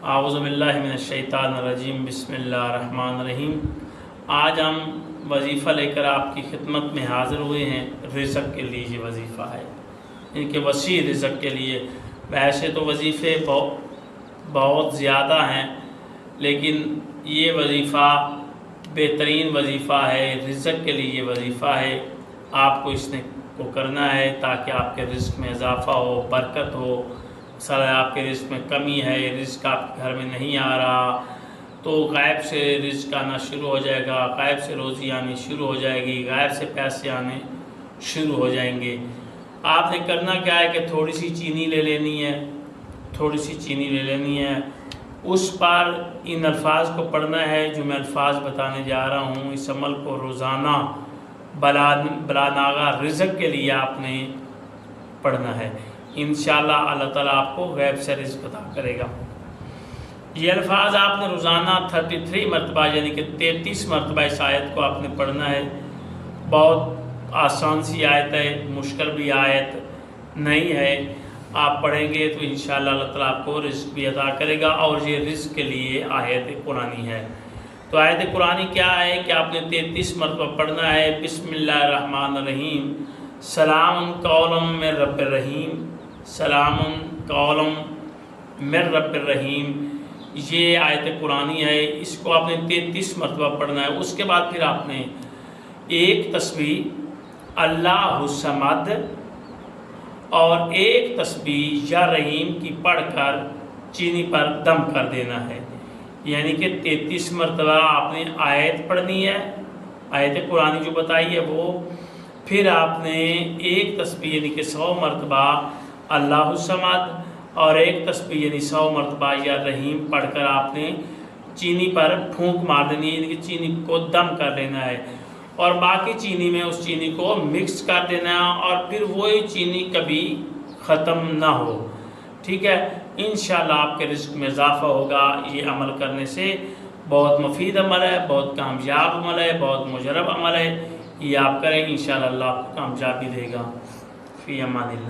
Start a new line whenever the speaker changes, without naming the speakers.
اعوذ باللہ من الشیطان الرجیم، بسم اللہ الرحمن الرحیم۔ آج ہم وظیفہ لے کر آپ کی خدمت میں حاضر ہوئے ہیں۔ رزق کے لیے یہ وظیفہ ہے، ان کے وسیع رزق کے لیے۔ ویسے تو وظیفے بہت زیادہ ہیں، لیکن یہ وظیفہ بہترین وظیفہ ہے۔ رزق کے لیے یہ وظیفہ ہے، آپ کو اس کو کرنا ہے تاکہ آپ کے رزق میں اضافہ ہو، برکت ہو۔ مثلا آپ کے رزق میں کمی ہے، رزق آپ کے گھر میں نہیں آ رہا، تو غائب سے رزق آنا شروع ہو جائے گا، غائب سے روزی آنی شروع ہو جائے گی، غائب سے پیسے آنے شروع ہو جائیں گے۔ آپ نے کرنا کیا ہے کہ تھوڑی سی چینی لے لینی ہے، تھوڑی سی چینی لے لینی ہے، اس پر ان الفاظ کو پڑھنا ہے جو میں الفاظ بتانے جا رہا ہوں۔ اس عمل کو روزانہ بلا ناغہ رزق کے لیے آپ نے پڑھنا ہے۔ انشاءاللہ اللہ تعالیٰ آپ کو غیب سے رزق عطا کرے گا۔ یہ الفاظ آپ نے روزانہ 33 مرتبہ یعنی کہ 33 مرتبہ اس آیت کو آپ نے پڑھنا ہے۔ بہت آسان سی آیت ہے، مشکل بھی آیت نہیں ہے۔ آپ پڑھیں گے تو انشاءاللہ اللہ تعالیٰ آپ کو رزق بھی عطا کرے گا، اور یہ رزق کے لیے آیت قرآنی ہے۔ تو آیت قرآنی کیا ہے کہ آپ نے 33 مرتبہ پڑھنا ہے۔ بسم اللہ الرحمن الرحیم، سلام قولا من رب الرحیم، سلام قولا من رب الرحیم۔ یہ آیت قرآنی ہے، اس کو آپ نے 33 مرتبہ پڑھنا ہے۔ اس کے بعد پھر آپ نے ایک تسبیح اللہ الصمد اور ایک تسبیح یا رحیم کی پڑھ کر چینی پر دم کر دینا ہے۔ یعنی کہ 33 مرتبہ آپ نے آیت پڑھنی ہے، آیت قرآنی جو بتائی ہے وہ، پھر آپ نے ایک تسبیح یعنی کہ 100 مرتبہ اللہ الصمد اور ایک تسبیح یعنی 100 مرتبہ یا رحیم پڑھ کر آپ نے چینی پر پھونک مار دینی ہے، یعنی کہ چینی کو دم کر لینا ہے، اور باقی چینی میں اس چینی کو مکس کر دینا ہے، اور پھر وہی چینی کبھی ختم نہ ہو۔ ٹھیک ہے، انشاءاللہ آپ کے رزق میں اضافہ ہوگا۔ یہ عمل کرنے سے بہت مفید عمل ہے، بہت کامیاب عمل ہے، بہت مجرب عمل ہے۔ یہ آپ کریں، انشاءاللہ اللہ آپ کو کامیابی دے گا۔ فی امان اللہ۔